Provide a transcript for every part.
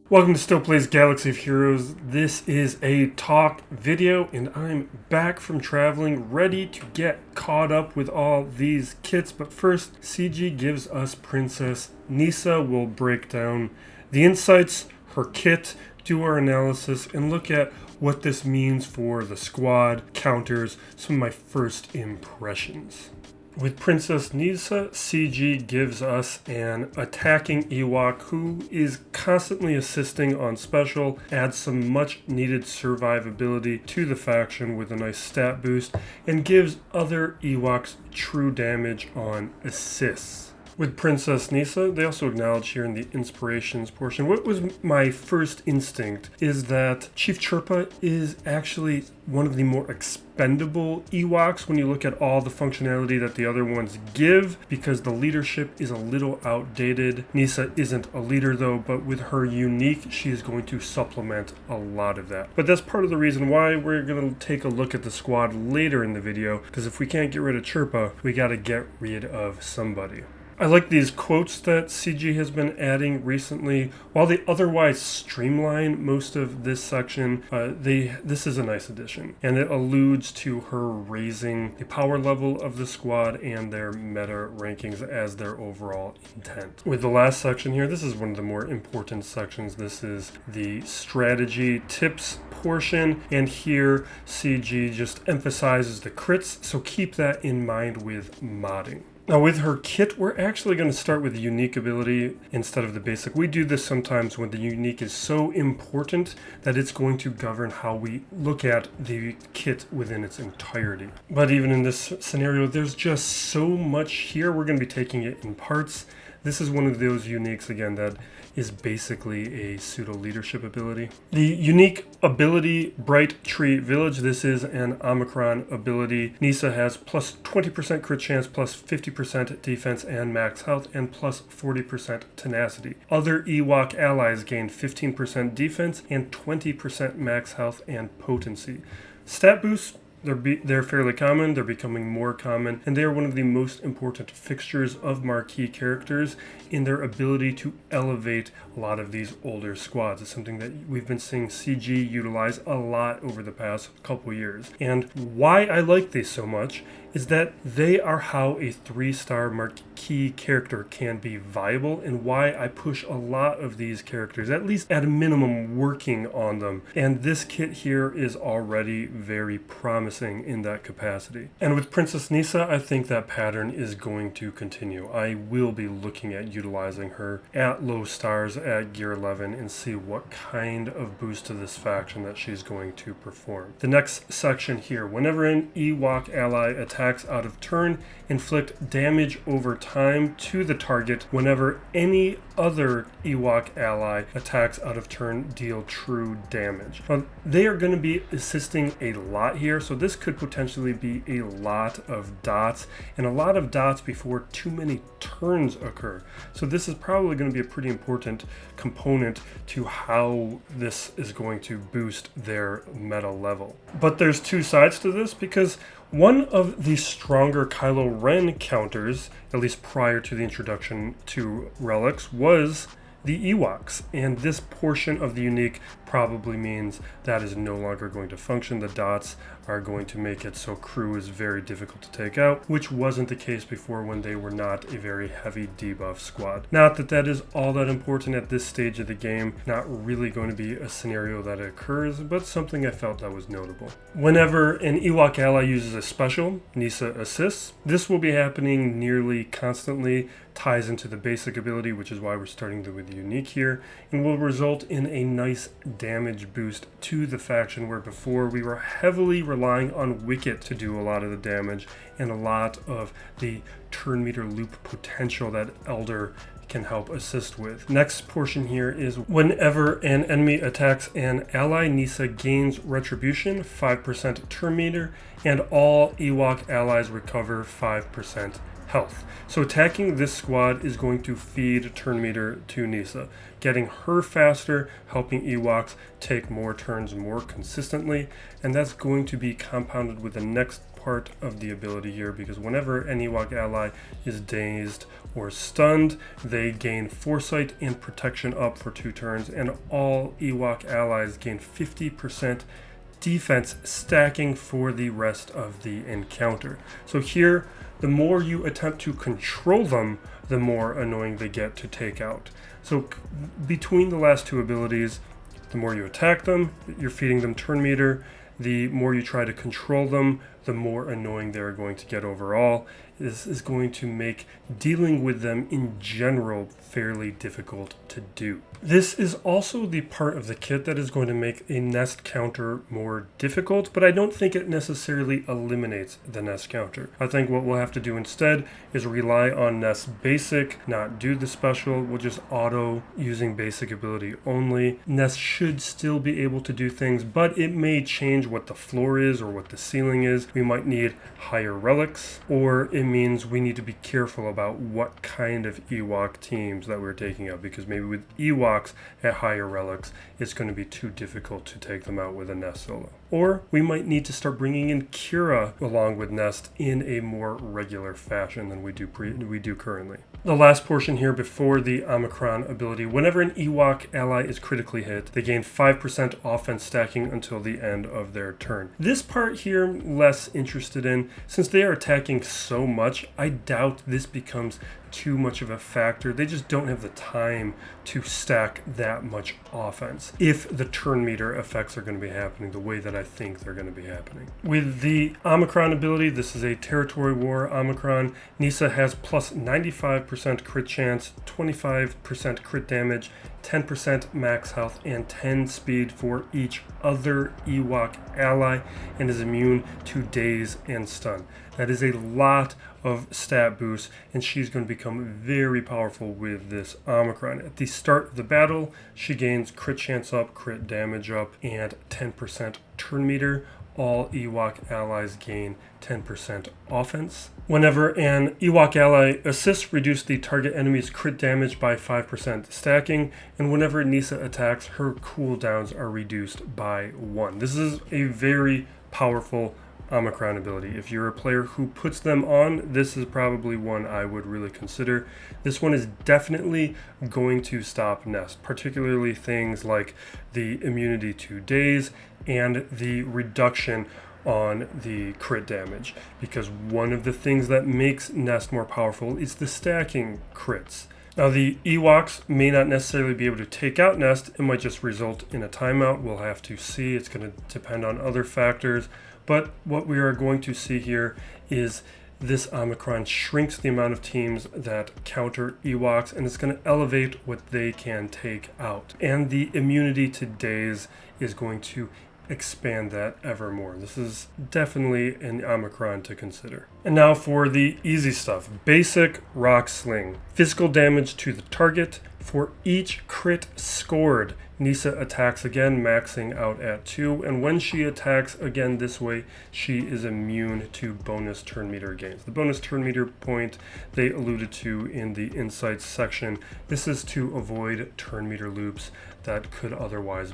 Welcome to Still Plays Galaxy of Heroes. This is a talk video and I'm back from traveling, ready to get caught up with all these kits. But first, CG gives us Princess Kneesaa. We'll break down the insights, her kit, do our analysis, and look at what this means for the squad, counters, some of my first impressions. With Princess Kneesaa, CG gives us an attacking Ewok who is constantly assisting on special, adds some much needed survivability to the faction with a nice stat boost, and gives other Ewoks true damage on assists. With Princess Kneesaa, they also acknowledge here in the inspirations portion, what was my first instinct is that Chief Chirpa is actually one of the more expendable Ewoks when you look at all the functionality that the other ones give, because the leadership is a little outdated. Kneesaa isn't a leader though, but with her unique, she is going to supplement a lot of that. But that's part of the reason why we're going to take a look at the squad later in the video, because if we can't get rid of Chirpa, we got to get rid of somebody. I like these quotes that CG has been adding recently. While they otherwise streamline most of this section, this is a nice addition. And it alludes to her raising the power level of the squad and their meta rankings as their overall intent. With the last section here, this is one of the more important sections. This is the strategy tips portion. And here, CG just emphasizes the crits, so keep that in mind with modding. Now with her kit, we're actually going to start with the unique ability instead of the basic. We do this sometimes when the unique is so important that it's going to govern how we look at the kit within its entirety. But even in this scenario, there's just so much here. We're going to be taking it in parts. This is one of those uniques, again, that is basically a pseudo-leadership ability. The unique ability, Bright Tree Village, this is an Omicron ability. Kneesaa has plus 20% crit chance, plus 50% defense and max health, and plus 40% tenacity. Other Ewok allies gain 15% defense and 20% max health and potency. Stat boosts, they're fairly common, they're becoming more common, and they are one of the most important fixtures of marquee characters in their ability to elevate a lot of these older squads. It's something that we've been seeing CG utilize a lot over the past couple years. And why I like these so much is that they are how a 3-star marquee character can be viable, and why I push a lot of these characters, at least at a minimum, working on them. And this kit here is already very promising in that capacity. And with Princess Kneesaa, I think that pattern is going to continue. I will be looking at utilizing her at low stars at gear 11 and see what kind of boost to this faction that she's going to perform. The next section here, whenever an Ewok ally attacks out of turn, inflict damage over time to the target. Whenever any other Ewok ally attacks out of turn, deal true damage. Now, they are going to be assisting a lot here, so this could potentially be a lot of dots, and a lot of dots before too many turns occur. So this is probably going to be a pretty important component to how this is going to boost their meta level. But there's two sides to this, because one of the stronger Kylo Ren counters, at least prior to the introduction to relics, was the Ewoks, and this portion of the unique probably means that is no longer going to function. The dots are going to make it so crew is very difficult to take out, which wasn't the case before when they were not a very heavy debuff squad. Not that that is all that important at this stage of the game, not really going to be a scenario that occurs, but something I felt that was notable. Whenever an Ewok ally uses a special, Kneesaa assists. This will be happening nearly constantly, ties into the basic ability, which is why we're starting with the unique here, and will result in a nice damage boost to the faction, where before we were heavily relying on Wicket to do a lot of the damage and a lot of the turn meter loop potential that Elder can help assist with. Next portion here is whenever an enemy attacks an ally, Kneesaa gains retribution, 5% turn meter, and all Ewok allies recover 5% health. So attacking this squad is going to feed turn meter to Kneesaa, getting her faster, helping Ewoks take more turns more consistently, and that's going to be compounded with the next part of the ability here, because whenever an Ewok ally is dazed or stunned, they gain foresight and protection up for 2 turns, and all Ewok allies gain 50% defense stacking for the rest of the encounter. So here, the more you attempt to control them, the more annoying they get to take out. So between the last 2 abilities, the more you attack them, you're feeding them turn meter. The more you try to control them, the more annoying they're going to get overall. This is going to make dealing with them in general fairly difficult to do. This is also the part of the kit that is going to make a nest counter more difficult, but I don't think it necessarily eliminates the nest counter. I think what we'll have to do instead is rely on nest basic, not do the special. We'll just auto using basic ability only. Nest should still be able to do things, but it may change what the floor is or what the ceiling is. We might need higher relics, or it means we need to be careful about what kind of Ewok teams that we're taking out, because maybe with Ewoks at higher relics, it's going to be too difficult to take them out with a Nest solo. Or we might need to start bringing in Kira along with Nest in a more regular fashion than we do currently. The last portion here before the Omicron ability, whenever an Ewok ally is critically hit, they gain 5% offense stacking until the end of their turn. This part here, less interested in. Since they are attacking so much, I doubt this becomes too much of a factor. They just don't have the time to stack that much offense if the turn meter effects are going to be happening the way that I think they're going to be happening. With the Omicron ability, this is a territory war Omicron. Kneesaa has plus 95% crit chance, 25% crit damage, 10% max health, and 10 speed for each other Ewok ally, and is immune to daze and stun. That is a lot of stat boosts, and she's going to become very powerful with this Omicron. At the start of the battle, she gains crit chance up, crit damage up, and 10% turn meter. All Ewok allies gain 10% offense. Whenever an Ewok ally assists, reduce the target enemy's crit damage by 5% stacking, and whenever Kneesaa attacks, her cooldowns are reduced by 1. This is a very powerful Omicron ability. If you're a player who puts them on, this is probably one I would really consider. This one is definitely going to stop Nest, particularly things like the immunity to daze and the reduction on the crit damage, because one of the things that makes Nest more powerful is the stacking crits. Now, the Ewoks may not necessarily be able to take out Nest. It might just result in a timeout. We'll have to see. It's going to depend on other factors. But what we are going to see here is this Omicron shrinks the amount of teams that counter Ewoks, and it's going to elevate what they can take out. And the immunity to daze is going to expand that ever more. This is definitely an Omicron to consider. And now for the easy stuff. Basic Rock Sling. Physical damage to the target. For each crit scored, Kneesaa attacks again, maxing out at 2, and when she attacks again this way, she is immune to bonus turn meter gains. The bonus turn meter point they alluded to in the insights section. This is to avoid turn meter loops that could otherwise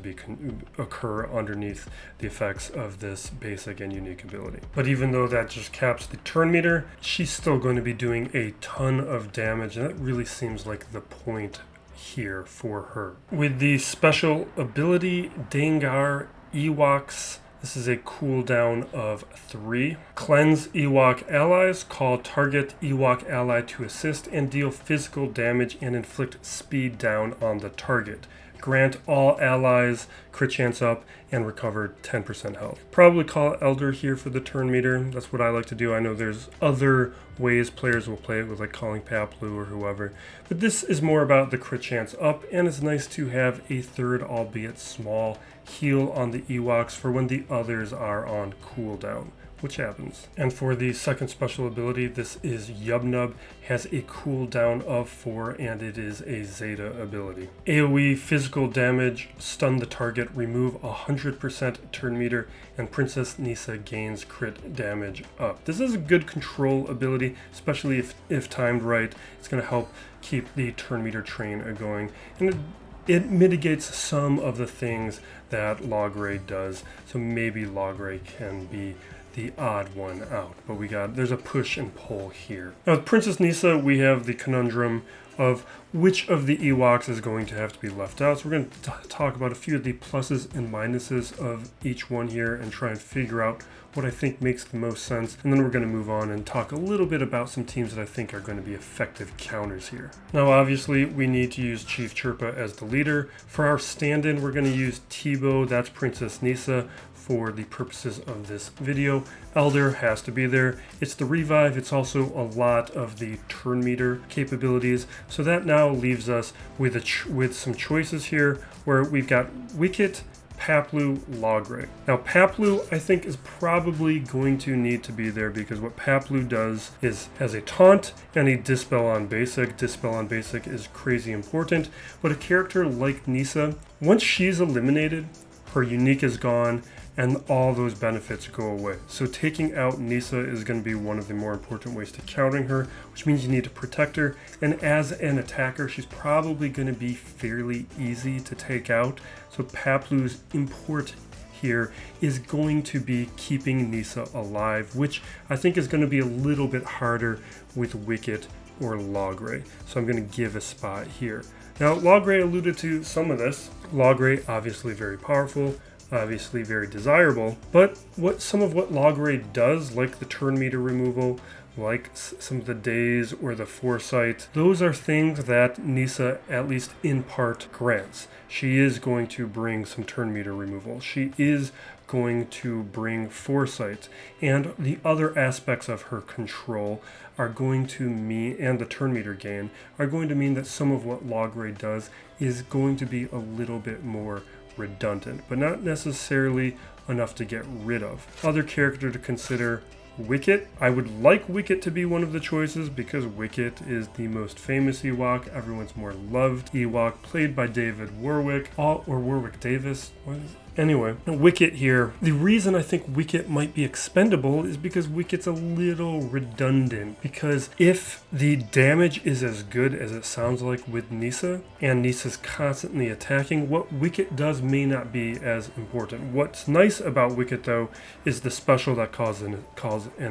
occur underneath the effects of this basic and unique ability. But even though that just caps the turn meter, she's still going to be doing a ton of damage, and that really seems like the point here for her. With the special ability Dengar Ewoks, this is a cooldown of 3. Cleanse Ewok allies, call target Ewok ally to assist and deal physical damage and inflict speed down on the target. Grant all allies crit chance up and recover 10% health. Probably call Elder here for the turn meter. That's what I like to do. I know there's other ways players will play it with, like calling Paplu or whoever. But this is more about the crit chance up, and it's nice to have a third, albeit small, heal on the Ewoks for when the others are on cooldown, which happens. And for the second special ability, this is Yubnub, has a cooldown of 4, and it is a Zeta ability. AoE physical damage, stun the target, remove 100% turn meter, and Princess Kneesaa gains crit damage up. This is a good control ability, especially if timed right. It's going to help keep the turn meter train going, and it mitigates some of the things that Log Raid does, so maybe Log Raid can be the odd one out. But there's a push and pull here. Now with Princess Kneesaa, we have the conundrum of which of the Ewoks is going to have to be left out. So we're going to talk about a few of the pluses and minuses of each one here and try and figure out what I think makes the most sense. And then we're going to move on and talk a little bit about some teams that I think are going to be effective counters here. Now, obviously, we need to use Chief Chirpa as the leader. For our stand-in, we're going to use Teebo, that's Princess Kneesaa, for the purposes of this video. Elder has to be there. It's the revive. It's also a lot of the turn meter capabilities. So that now leaves us with some choices here where we've got Wicket, Paplu, Logray. Now Paplu I think is probably going to need to be there because what Paplu does is has a taunt and a dispel on basic. Dispel on basic is crazy important, but a character like Kneesaa, once she's eliminated, her unique is gone and all those benefits go away. So taking out Kneesaa is going to be one of the more important ways to countering her, which means you need to protect her. And as an attacker, she's probably going to be fairly easy to take out. So Paplu's import here is going to be keeping Kneesaa alive, which I think is going to be a little bit harder with Wicket or Logray. So I'm going to give a spot here. Now, Logray alluded to some of this. Logray, obviously very powerful, obviously very desirable, but some of what Logray does, like the turn meter removal, like some of the days or the foresight, those are things that Kneesaa, at least in part, grants. She is going to bring some turn meter removal. She is going to bring foresight, and the other aspects of her control are going to mean, and the turn meter gain, are going to mean that some of what Logray does is going to be a little bit more redundant, but not necessarily enough to get rid of. Other character to consider, Wicket. I would like Wicket to be one of the choices because Wicket is the most famous Ewok, everyone's more loved Ewok, played by David Warwick, or Warwick Davis. What is it? Anyway, Wicket here. The reason I think Wicket might be expendable is because Wicket's a little redundant. Because if the damage is as good as it sounds like with Kneesaa, and Kneesaa's constantly attacking, what Wicket does may not be as important. What's nice about Wicket, though, is the special that calls an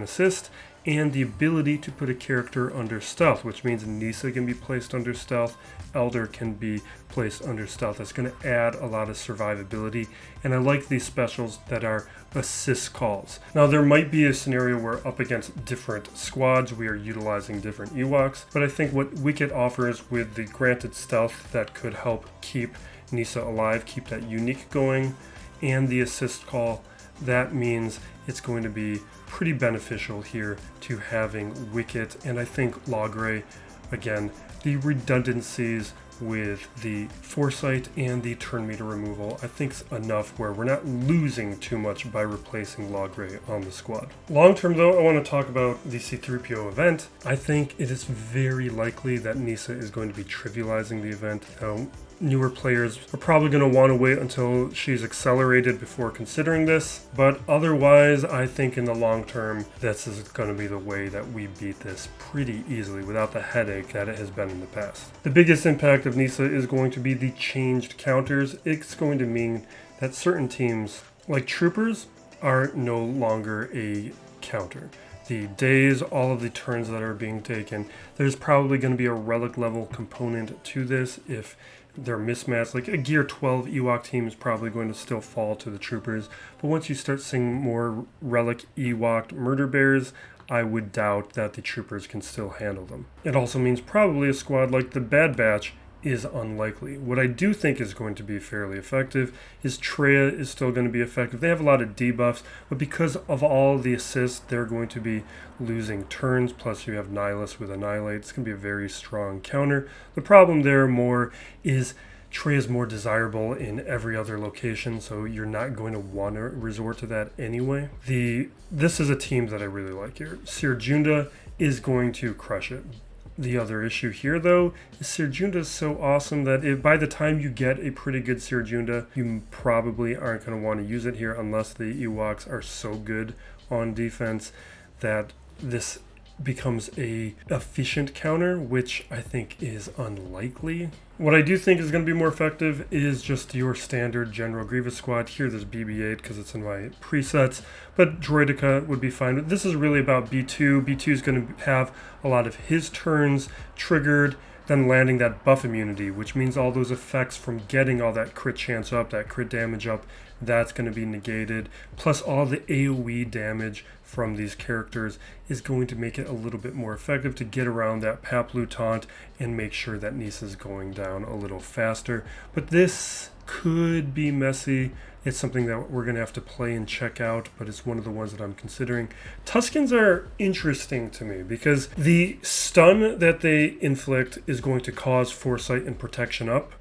assist, and the ability to put a character under stealth, which means Kneesaa can be placed under stealth, Elder can be placed under stealth. That's going to add a lot of survivability, and I like these specials that are assist calls. Now there might be a scenario where up against different squads we are utilizing different Ewoks, but I think what Wicket offers with the granted stealth that could help keep Kneesaa alive, keep that unique going, and the assist call, that means it's going to be pretty beneficial here to having Wicket, and I think Logray, again, the redundancies with the foresight and the turn meter removal, I think is enough where we're not losing too much by replacing Logray on the squad. Long term though, I want to talk about the C-3PO event. I think it is very likely that Kneesaa is going to be trivializing the event. Newer players are probably going to want to wait until she's accelerated before considering this, but otherwise I think in the long term this is going to be the way that we beat this pretty easily without the headache that it has been in the past. The biggest impact of Kneesaa is going to be the changed counters. It's going to mean that certain teams like Troopers are no longer a counter. The days, all of the turns that are being taken, there's probably going to be a relic level component to this if they're mismatched. Like a Gear 12 Ewok team is probably going to still fall to the Troopers, but once you start seeing more relic Ewok murder bears, I would doubt that the Troopers can still handle them. It also means probably a squad like the Bad Batch is unlikely. What I do think is going to be fairly effective is Traya is still going to be effective. They have a lot of debuffs, but because of all the assists, they're going to be losing turns, plus you have Nihilus with Annihilate. It's going to be a very strong counter. The problem there more is Traya is more desirable in every other location, so you're not going to want to resort to that anyway. This is a team that I really like here. Sir Junda is going to crush it. The other issue here, though, is Sir Junda is so awesome that by the time you get a pretty good Sir Junda, you probably aren't going to want to use it here unless the Ewoks are so good on defense that this becomes a efficient counter, which I think is unlikely. What I do think is going to be more effective is just your standard General Grievous squad. Here there's BB-8 because it's in my presets, but Droideka would be fine. This is really about B2. B2 is going to have a lot of his turns triggered, then landing that buff immunity, which means all those effects from getting all that crit chance up, that crit damage up, that's going to be negated. Plus all the AoE damage from these characters is going to make it a little bit more effective to get around that Paplu taunt and make sure that Kneesaa is going down a little faster. But this could be messy. It's something that we're going to have to play and check out, but it's one of the ones that I'm considering. Tuskens are interesting to me because the stun that they inflict is going to cause foresight and protection up.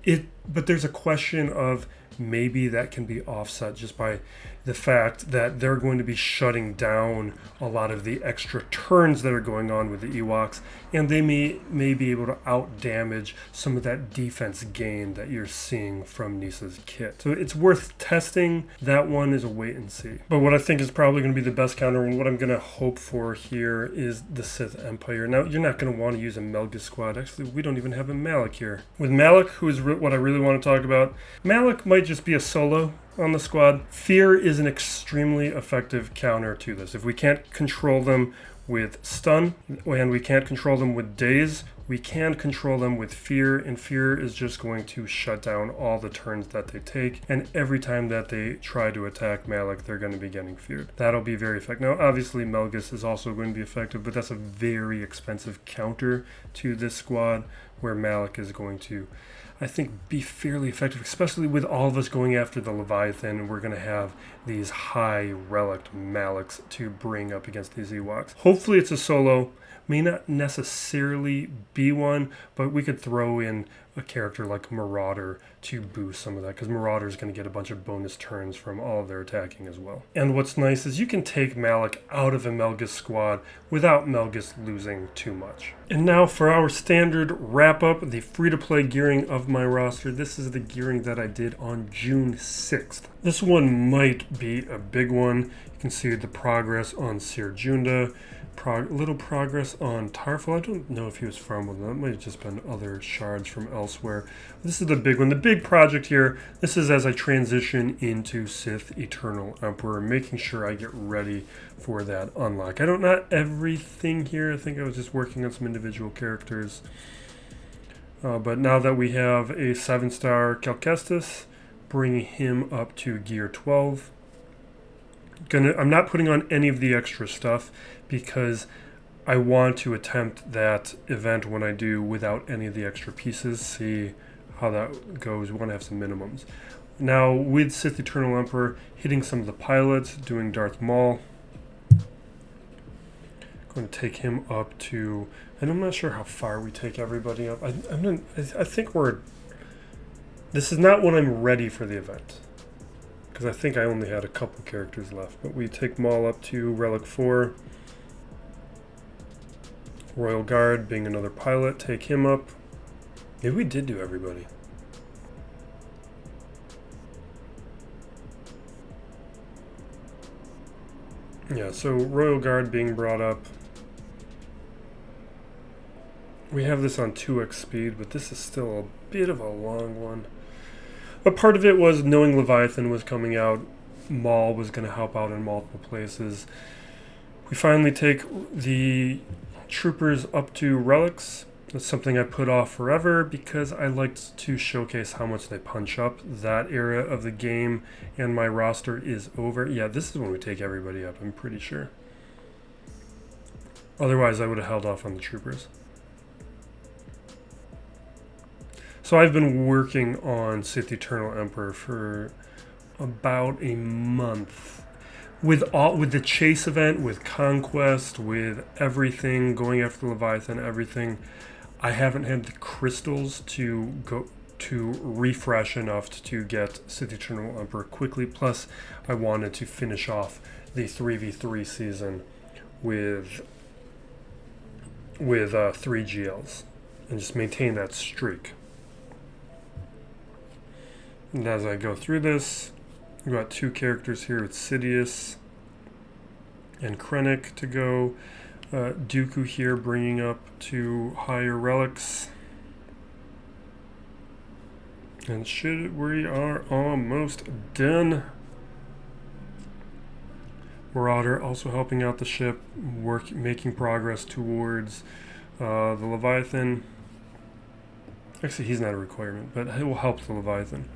But there's a question of maybe that can be offset just by the fact that they're going to be shutting down a lot of the extra turns that are going on with the Ewoks, and they may be able to out damage some of that defense gain that you're seeing from Kneesaa's kit. So it's worth testing. That one is a wait and see. But what I think is probably going to be the best counter, and what I'm going to hope for here, is the Sith Empire. Now, you're not going to want to use a Melgus squad. Actually, we don't even have a Malak here. With Malak, who is what I really want to talk about, Malak might just be a solo on the squad. Fear is an extremely effective counter to this. If we can't control them with stun and we can't control them with daze, we can control them with fear, and fear is just going to shut down all the turns that they take, and every time that they try to attack Malak, they're going to be getting feared. That'll be very effective. Now, obviously, Melgus is also going to be effective, but that's a very expensive counter to this squad, where Malak is going to, I think, be fairly effective, especially with all of us going after the Leviathan, and we're going to have these high relic Malaks to bring up against these Ewoks. Hopefully it's a solo. May not necessarily be one, but we could throw in a character like Marauder to boost some of that, because Marauder is going to get a bunch of bonus turns from all of their attacking as well. And what's nice is you can take Malak out of a Melgus squad without Melgus losing too much. And now for our standard wrap-up, the free-to-play gearing of my roster. This is the gearing that I did on June 6th. This one might be a big one. You can see the progress on Sir Junda. Little progress on Tarful. I don't know if he was from one. That might have just been other shards from elsewhere. This is the big one. The big project here, this is as I transition into Sith Eternal Emperor, making sure I get ready for that unlock. Not everything here. I think I was just working on some individual characters. But now that we have a 7-star Calcestis, bringing him up to gear 12. I'm not putting on any of the extra stuff because I want to attempt that event when I do without any of the extra pieces, see how that goes. We want to have some minimums. Now with Sith Eternal Emperor, hitting some of the pilots, doing Darth Maul. Going to take him up to, and I'm not sure how far we take everybody up. I think this is not when I'm ready for the event, because I think I only had a couple characters left. But we take Maul up to Relic 4. Royal Guard being another pilot, take him up. Maybe we did do everybody. Yeah, so Royal Guard being brought up. We have this on 2x speed, but this is still a bit of a long one. But part of it was knowing Leviathan was coming out. Maul was going to help out in multiple places. We finally take the troopers up to relics. That's something I put off forever because I liked to showcase how much they punch up. That era of the game and my roster is over. Yeah, this is when we take everybody up, I'm pretty sure. Otherwise, I would have held off on the troopers. So I've been working on Sith Eternal Emperor for about a month. With the chase event, with Conquest, with everything, going after the Leviathan, everything, I haven't had the crystals to refresh enough to get Sith Eternal Emperor quickly. Plus, I wanted to finish off the 3v3 season with 3 GLs and just maintain that streak. And as I go through this, we've got 2 characters here with Sidious and Krennic to go. Dooku here bringing up to higher relics. And we are almost done. Marauder also helping out the ship, making progress towards the Leviathan. Actually, he's not a requirement, but it will help the Leviathan.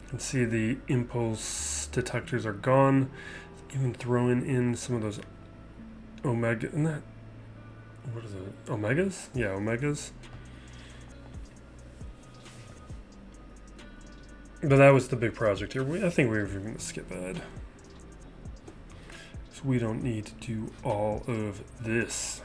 You can see the impulse detectors are gone. Even throwing in some of those Omega, isn't that, what is it? Omegas? Yeah, Omegas. But that was the big project here. I think we were going to skip ahead. So we don't need to do all of this.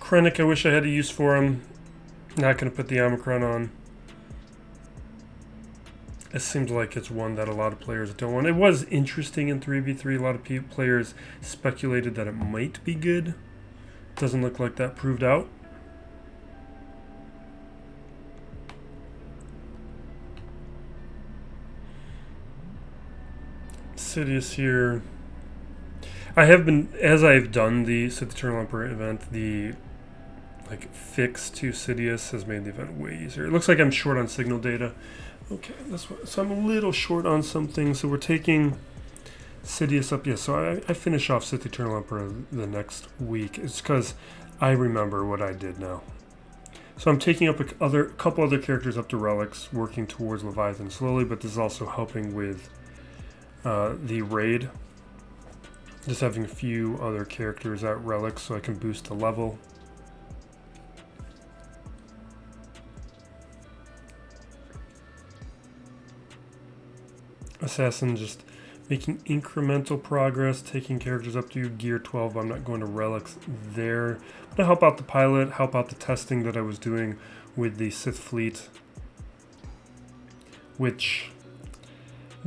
Krennic, I wish I had a use for him. Not going to put the Omicron on. It seems like it's one that a lot of players don't want. It was interesting in 3v3. A lot of players speculated that it might be good. Doesn't look like that proved out. Sidious here. I have been, as I've done the Sith Eternal Emperor event, the fix to Sidious has made the event way easier. It looks like I'm short on signal data. Okay, that's what, so I'm a little short on some things. So we're taking Sidious up. Yeah, so I finish off Sith Eternal Emperor the next week. It's because I remember what I did now. So I'm taking up a couple other characters up to relics, working towards Leviathan slowly, but this is also helping with the raid. Just having a few other characters at relics so I can boost the level. Assassin just making incremental progress, taking characters up to gear 12. I'm not going to relics there. But I help out the pilot, help out the testing that I was doing with the Sith fleet, which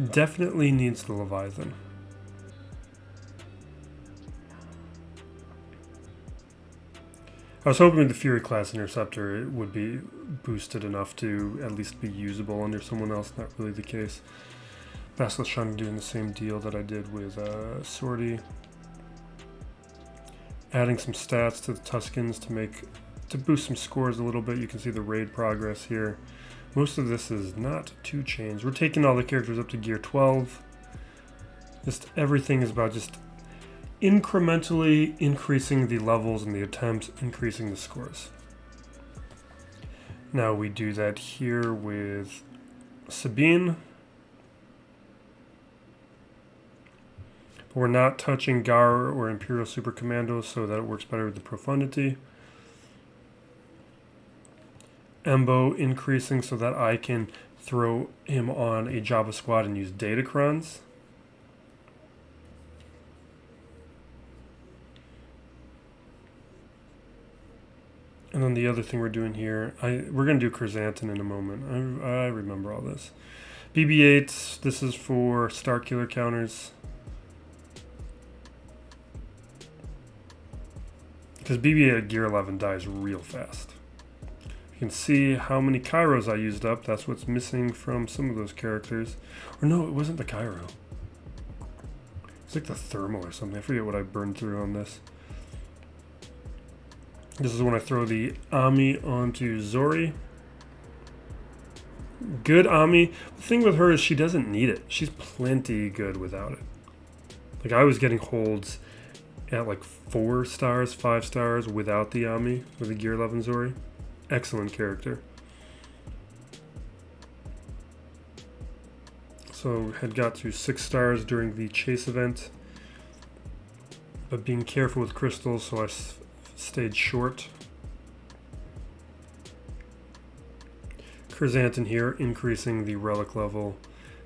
definitely needs the Leviathan. I was hoping with the Fury class interceptor it would be boosted enough to at least be usable under someone else. Not really the case. Basilisk Shun doing the same deal that I did with Sortie. Adding some stats to the Tuskens to boost some scores a little bit. You can see the raid progress here. Most of this is not to change. We're taking all the characters up to gear 12. Just everything is about just incrementally increasing the levels and the attempts, increasing the scores. Now we do that here with Sabine. We're not touching Gar or Imperial Super Commandos, so that it works better with the Profundity. Embo increasing so that I can throw him on a Jabba squad and use Datacrons. And then the other thing we're doing here, we're going to do Chrysanthemum in a moment. I remember all this. BB-8, this is for Star Killer counters. Because BB-8 at gear 11 dies real fast. You can see how many Kairos I used up. That's what's missing from some of those characters. Or no, it wasn't the Cairo. It's like the thermal or something. I forget what I burned through on this. This is when I throw the Ami onto Zori. Good Ami. The thing with her is she doesn't need it. She's plenty good without it. Like I was getting holds at like 4 stars, 5 stars without the Ami, with the Gear 11 Zori. Excellent character. So had got to 6 stars during the chase event. But being careful with crystals, so I stayed short. Chrysanthemum here, increasing the relic level.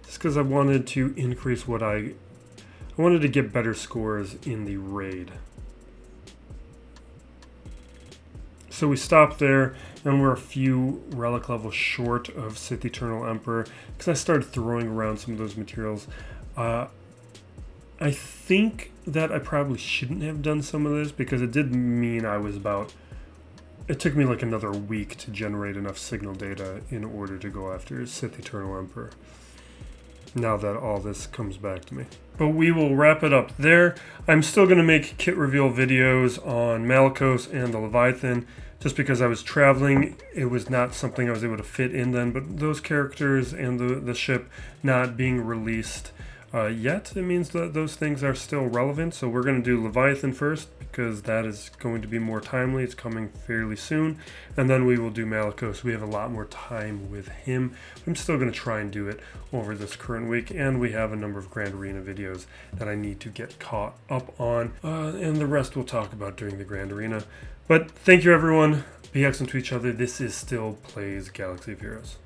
Just because I wanted to increase what I wanted to get better scores in the raid. So we stopped there, and we're a few relic levels short of Sith Eternal Emperor, because I started throwing around some of those materials. I think that I probably shouldn't have done some of this, because it did mean I was about it took me like another week to generate enough signal data in order to go after Sith Eternal Emperor. Now that all this comes back to me. But we will wrap it up there. I'm still going to make kit reveal videos on Malicos and the Leviathan. Just because I was traveling, it was not something I was able to fit in then. But those characters and the ship not being released yet, it means that those things are still relevant. So we're going to do Leviathan first, because that is going to be more timely. It's coming fairly soon. And then we will do Malicos. We have a lot more time with him. I'm still going to try and do it over this current week. And we have a number of Grand Arena videos that I need to get caught up on. And the rest we'll talk about during the Grand Arena. But thank you, everyone. Be excellent to each other. This is still Plays Galaxy of Heroes.